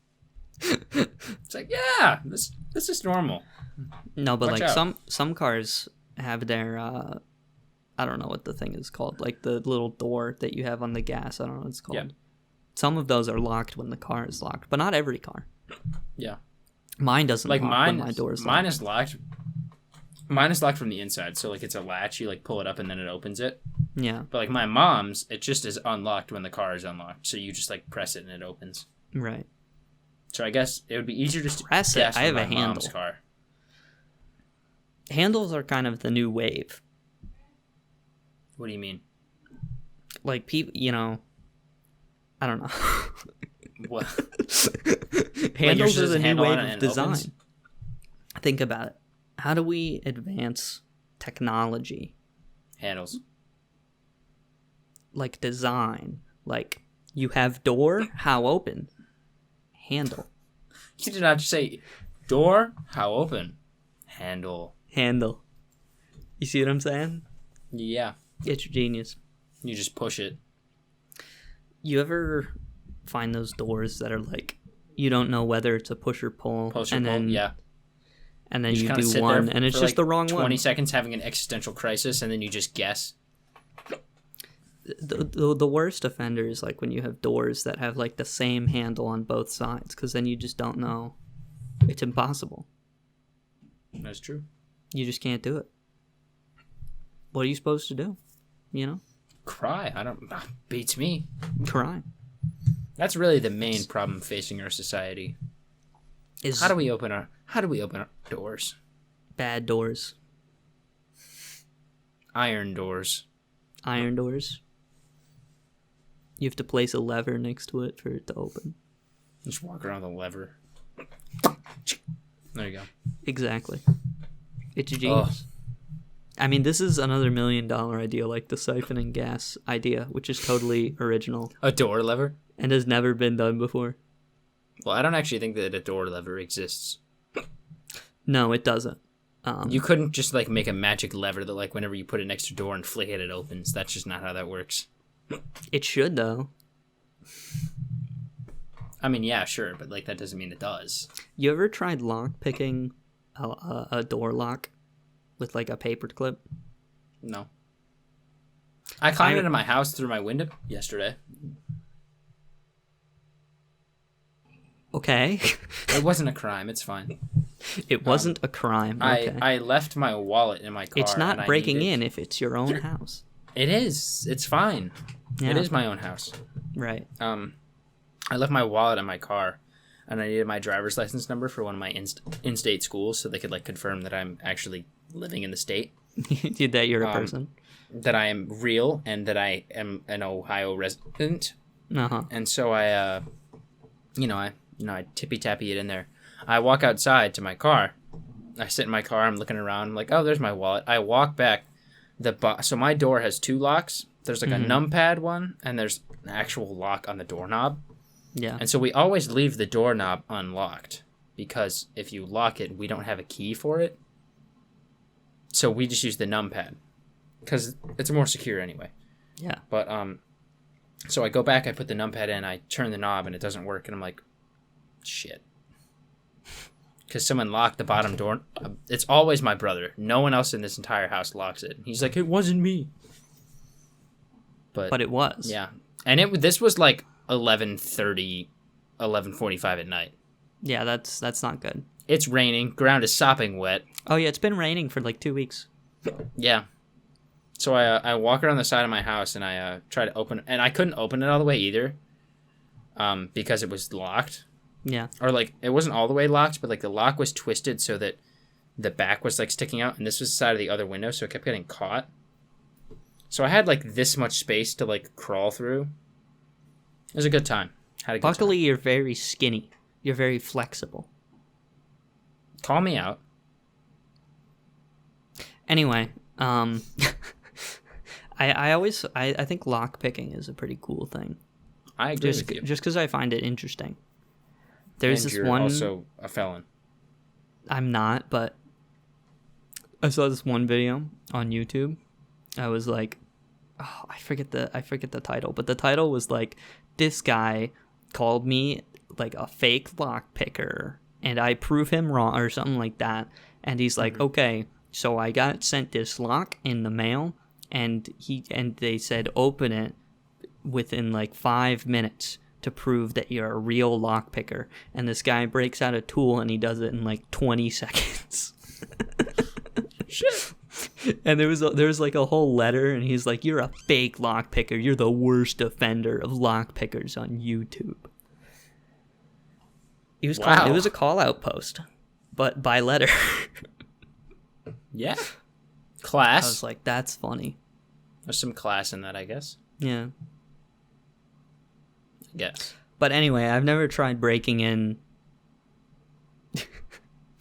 It's like, yeah, this is normal. No, but watch like out. Some cars have their I don't know what the thing is called, like the little door that you have on the gas. I don't know what it's called. Yeah. Some of those are locked when the car is locked, but not every car. Yeah. Mine doesn't Like lock when my door's mine locked. is locked. Mine is locked from the inside, so like it's a latch. You like pull it up and then it opens it. Yeah, But like my mom's, it just is unlocked when the car is unlocked. So you just like press it and it opens. right. So I guess it would be easier just to Press it. guess I have with a my handle. mom's car. Handles are kind of the new wave. What do you mean? Like people, I don't know. What? Handles are just the new handle on wave it of and it design. opens? Think about it. How do we advance technology? Handles. Like design. Like you have door, how open? Handle. You did not just say door, how open? Handle. Handle. You see what I'm saying? Yeah. It's genius. You just push it. You ever find those doors that are like you don't know whether it's a push or pull, Push and or pull. then Yeah. and then just you kinda do sit one, there and it's for, just like, the wrong 20 one. seconds having an existential crisis, and then you just guess. The worst offender is like when you have doors that have like the same handle on both sides, because then you just don't know. It's impossible. That's true. You just can't do it. What are you supposed to do? Cry. Beats me. Cry. That's really the main problem facing our society. Is How do we open our doors? bad doors, Iron doors. iron doors. You have to place a lever next to it for it to open. Just walk around with a lever. There you go. Exactly. It's genius. I mean, this is another $1 million idea, like the siphoning gas idea, which is totally original A door lever? and has never been done before. Well, I don't actually think that a door lever exists. No, it doesn't. You couldn't just like make a magic lever that like whenever you put it next to a door and flick it, it opens. That's just not how that works. It should, though. I mean, yeah, sure, but like that doesn't mean it does. You ever tried lock picking a door lock with like a paper clip? No. I climbed into my house through my window yesterday. Okay. It wasn't a crime. It's fine. It wasn't a crime. Okay. I left my wallet in my car. It's not and I breaking needed- in if it's your own house. It is. It's fine. Yeah. It is my own house. Right. I left my wallet in my car, and I needed my driver's license number for one of my in-state schools, so they could like confirm that I'm actually living in the state, That you're a person. that I am real, and that I am an Ohio resident. Uh-huh. And so I tippy tappy it in there. I walk outside to my car. I sit in my car. I'm looking around. I'm like, oh, there's my wallet. I walk back. So my door has two locks. There's like a numpad one, and there's an actual lock on the doorknob. Yeah. And so we always leave the doorknob unlocked because if you lock it, we don't have a key for it. So we just use the numpad because it's more secure anyway. Yeah. But so I go back, I put the numpad in, I turn the knob, and it doesn't work, and I'm like, shit. Because someone locked the bottom door. It's always my brother. No one else in this entire house locks it. He's like, it wasn't me. But it was. Yeah. And this was like 11:30, 11:45 at night. Yeah, that's not good. It's raining. Ground is sopping wet. Oh, yeah, it's been raining for like 2 weeks. Yeah. So I walk around the side of my house and I try to open, and I couldn't open it all the way either, because it was locked. Yeah. Or like it wasn't all the way locked, but like the lock was twisted so that the back was like sticking out, and this was the side of the other window, so it kept getting caught. So I had like this much space to like crawl through. It was a good time. Had a good Luckily, time. you're very skinny. You're very flexible. Call me out. Anyway, I think lock picking is a pretty cool thing. I agree with you. Just because I find it interesting. There's And this you're one. also a felon. I'm not, but I saw this one video on YouTube. I was like, oh, I forget the title, but the title was like, this guy called me like a fake lock picker, and I prove him wrong or something like that. And he's like, okay, so I got sent this lock in the mail, and they said open it within like 5 minutes. to prove that you're a real lockpicker. And this guy breaks out a tool and he does it in like 20 seconds. Shit. And there was like a whole letter, and he's like, "You're a fake lockpicker. You're the worst offender of lockpickers on YouTube." It was a call out post, but by letter. Yeah. Class. I was like, that's funny. There's some class in that, I guess. Yeah. I guess. But anyway, I've never tried breaking in.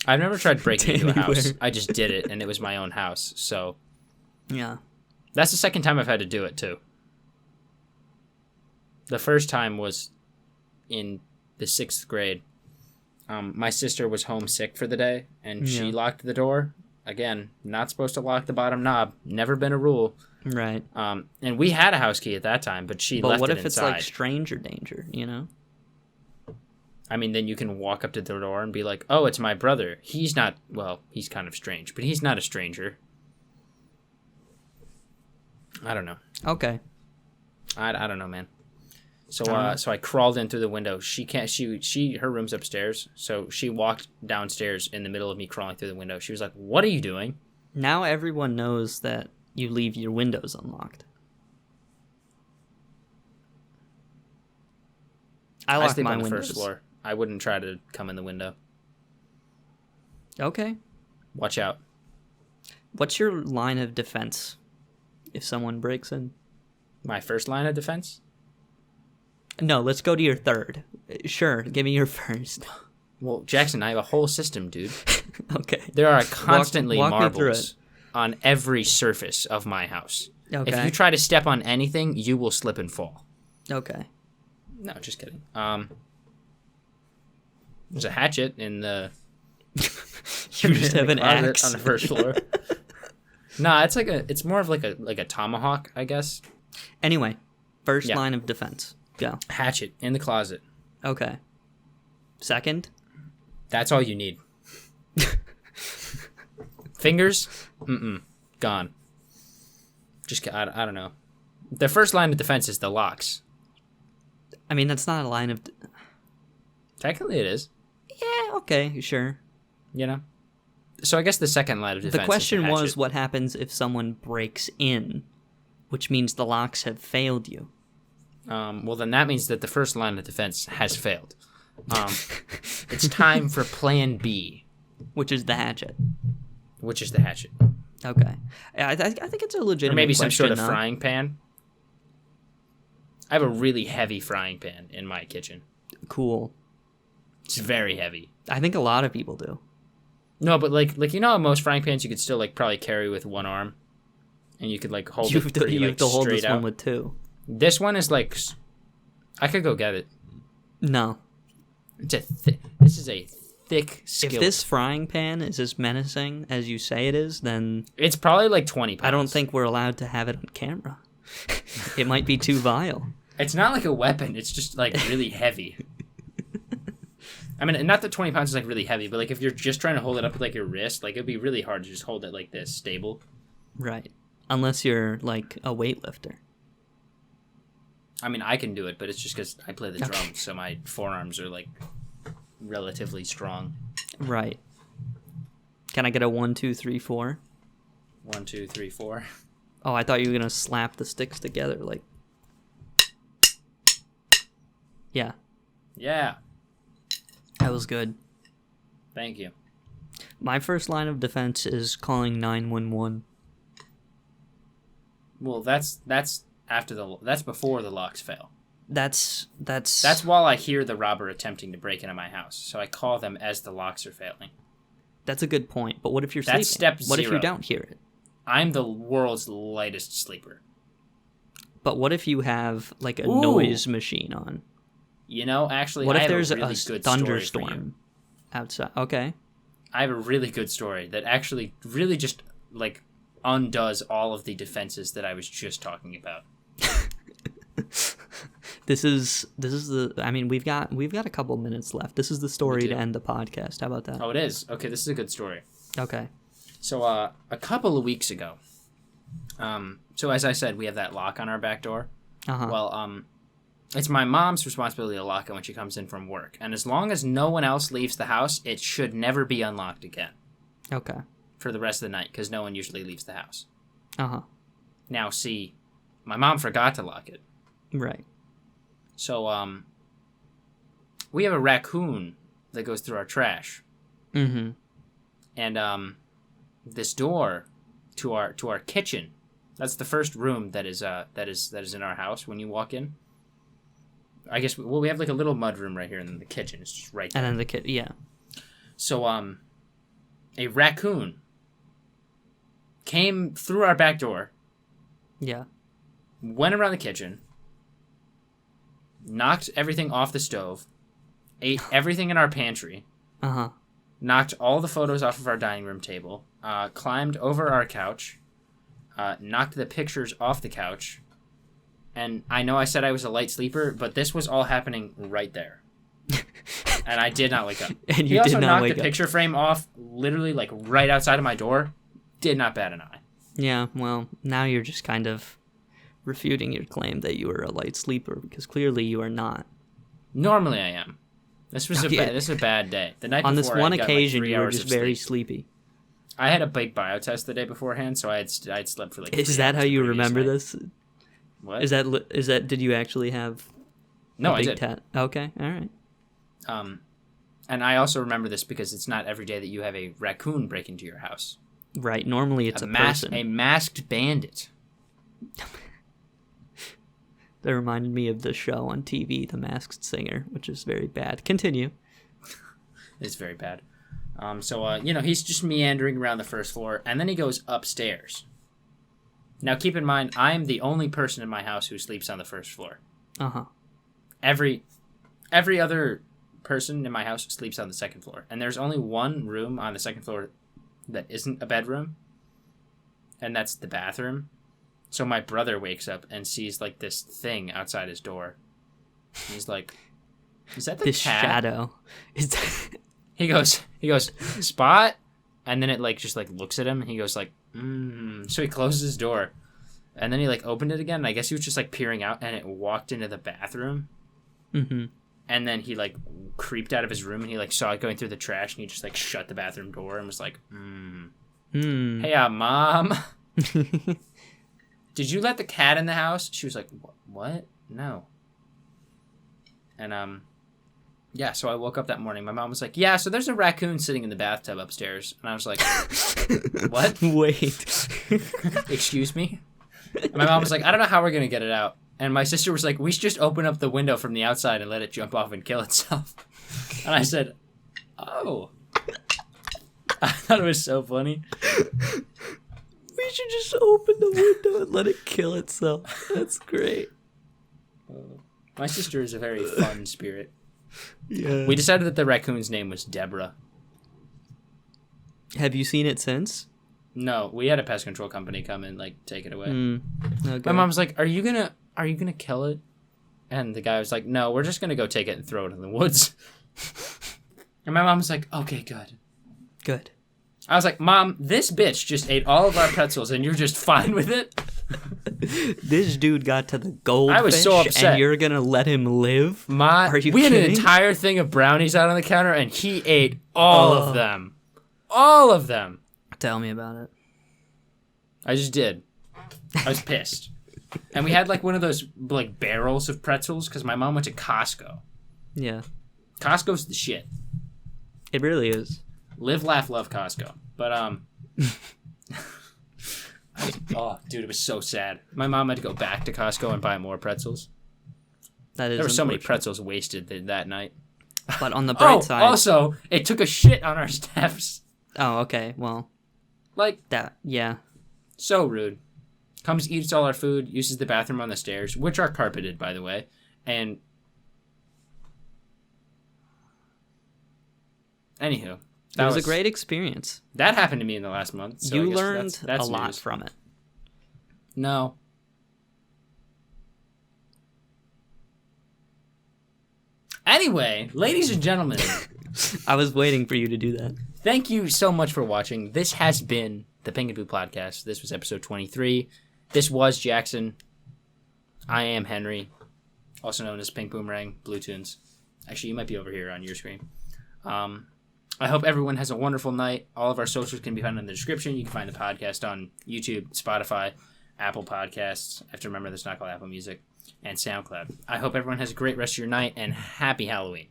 I've never tried breaking into a house. I just did it, and it was my own house. So Yeah. that's the second time I've had to do it, too. The first time was in the 6th grade. My sister was homesick for the day, and she locked the door. Again, not supposed to lock the bottom knob. Never been a rule. Right. And we had a house key at that time, but she left it inside. But what if it's like stranger danger, you know? I mean, then you can walk up to the door and be like, "Oh, it's my brother. He's not, well, he's kind of strange, but he's not a stranger." I don't know. Okay. I don't know, man. So so I crawled in through the window. Her room's upstairs, so she walked downstairs in the middle of me crawling through the window. She was like, "What are you doing?" Now everyone knows that you leave your windows unlocked. I lock sleep my on the windows. first floor. I wouldn't try to come in the window. Okay. Watch out. What's your line of defense if someone breaks in? My first line of defense? No, let's go to your third. Sure, give me your first. Well, Jackson, I have a whole system, dude. Okay. There are constantly walk me through marbles on every surface of my house. Okay. If you try to step on anything, you will slip and fall. Okay. No, just kidding. There's a hatchet in the. You just have an axe on the first floor. Nah, it's more of like a tomahawk, I guess. Anyway, first line of defense. Go. Hatchet in the closet. Okay. Second. That's all you need. Fingers, gone. I don't know. The first line of defense is the locks. I mean, that's not a line of. Technically, it is. Yeah. Okay. Sure. You know. So I guess the second line of defense. The question is the was, what happens if someone breaks in, which means the locks have failed you. Well, then that means that the first line of defense has failed. It's time for Plan B, which is the hatchet. Okay, I think it's a legitimate. Or maybe some question, sort of frying pan. I have a really heavy frying pan in my kitchen. Cool. It's very heavy. I think a lot of people do. No, but like you know, how most frying pans you could still like probably carry with one arm, and you could like hold it pretty you have to hold this out. one with two. This one is like, I could go get it. No. This is a thick skillet. If this frying pan is as menacing as you say it is, then it's probably like 20 pounds. I don't think we're allowed to have it on camera. It might be too vile. It's not like a weapon. It's just like really heavy. I mean, not that 20 pounds is like really heavy, but like if you're just trying to hold it up with like your wrist, like it'd be really hard to just hold it like this, stable. Right. Unless you're like a weightlifter. I mean, I can do it, but it's just because I play the drums, so my forearms are like relatively strong. Right. Can I get a 1, 2, 3, 4? 1, 2, 3, 4. Oh, I thought you were gonna slap the sticks together, like. Yeah. Yeah. That was good. Thank you. My first line of defense is calling 911. Well, that's before the locks fail. That's while I hear the robber attempting to break into my house. So I call them as the locks are failing. That's a good point. But what if you're sleeping? That's step 0. What if you don't hear it? I'm the world's lightest sleeper. But what if you have like a noise machine on? You know, actually, what if there's a thunderstorm outside? Okay. I have a really good story that actually really just like undoes all of the defenses that I was just talking about. This is the. I mean, we've got a couple minutes left. This is the story to end the podcast. How about that? Oh, it is. Okay, this is a good story. Okay. So a couple of weeks ago, so as I said, we have that lock on our back door. Uh-huh. Well, It's my mom's responsibility to lock it when she comes in from work. And as long as no one else leaves the house, it should never be unlocked again. Okay. For the rest of the night, because no one usually leaves the house. Uh-huh. Now, see, my mom forgot to lock it. Right. So, we have a raccoon that goes through our trash. Mm-hmm. And, this door to our kitchen, that's the first room that is in our house when you walk in. I guess, we have like a little mud room right here, and then the kitchen is just right there. And then yeah. So, a raccoon came through our back door. Yeah. Went around the kitchen. Knocked everything off the stove. Ate everything in our pantry. Uh-huh. Knocked all the photos off of our dining room table. Climbed over our couch. Knocked the pictures off the couch. And I know I said I was a light sleeper, but this was all happening right there. And I did not wake up. And he also knocked the picture frame off literally like right outside of my door. Did not bat an eye. Yeah, well, now you're just kind of refuting your claim that you were a light sleeper, because clearly you are not. Normally I am. This was this is a bad day. The night on before, this one I got occasion, like 3 you were hours just of very sleep. sleepy. I had a big bio test the day beforehand, so I'd slept for like 3 Is that hours how you the previous remember night. this? What? Is that did you actually have No, a I big did. Okay, all right. And I also remember this because it's not every day that you have a raccoon break into your house. Right, normally it's a person. A masked bandit. That reminded me of the show on TV, The Masked Singer, which is very bad. Continue. It's very bad. He's just meandering around the first floor, and then he goes upstairs. Now, keep in mind, I'm the only person in my house who sleeps on the first floor. Uh-huh. Every other person in my house sleeps on the second floor, and there's only one room on the second floor that isn't a bedroom, and that's the bathroom. So my brother wakes up and sees like this thing outside his door. He's like, "Is that the this cat?" shadow? Is He goes, "Spot," and then it like just like looks at him. And he goes like, So he closes his door, and then he like opened it again. And I guess he was just like peering out, and it walked into the bathroom. Mm-hmm. And then he like creeped out of his room, and he like saw it going through the trash, and he just like shut the bathroom door and was like, Hey, Mom. Did you let the cat in the house? She was like, what? No. And, yeah, so I woke up that morning. My mom was like, yeah, so there's a raccoon sitting in the bathtub upstairs. And I was like, what? Wait. Excuse me? And my mom was like, I don't know how we're going to get it out. And my sister was like, we should just open up the window from the outside and let it jump off and kill itself. And I said, oh. I thought it was so funny. We should just open the window and let it kill itself. That's great. My sister is a very fun spirit. Yeah. We decided that the raccoon's name was Deborah. Have you seen it since? No, we had a pest control company come and like take it away. Okay. My mom was like, "Are you gonna kill it?" And the guy was like, "No, we're just gonna go take it and throw it in the woods." And my mom was like, "Okay, good." Good. I was like, "Mom, this bitch just ate all of our pretzels, and you're just fine with it." This dude got to the goldfish, I was so upset. and you're gonna let him live? Are you we kidding? had an entire thing of brownies out on the counter, and he ate all of them. All of them. Tell me about it. I just did. I was pissed. And we had like one of those like barrels of pretzels because my mom went to Costco. Yeah. Costco's the shit. It really is. Live, laugh, love Costco. But oh, dude, it was so sad. My mom had to go back to Costco and buy more pretzels. That is. There were so many pretzels wasted that night. But on the bright side. Also, it took a shit on our steps. Oh, okay. Well, like that. Yeah. So rude. Comes, eats all our food, uses the bathroom on the stairs, which are carpeted, by the way, and anywho. It was a great experience. That happened to me in the last month. So you learned that's a lot news. from it. No. Anyway, ladies and gentlemen. I was waiting for you to do that. Thank you so much for watching. This has been the Pink and Blue Podcast. This was episode 23. This was Jackson. I am Henry. also known as Pink Boomerang, Bluetoonz. Actually, you might be over here on your screen. I hope everyone has a wonderful night. All of our socials can be found in the description. You can find the podcast on YouTube, Spotify, Apple Podcasts. I have to remember this, not called Apple Music, and SoundCloud. I hope everyone has a great rest of your night, and happy Halloween.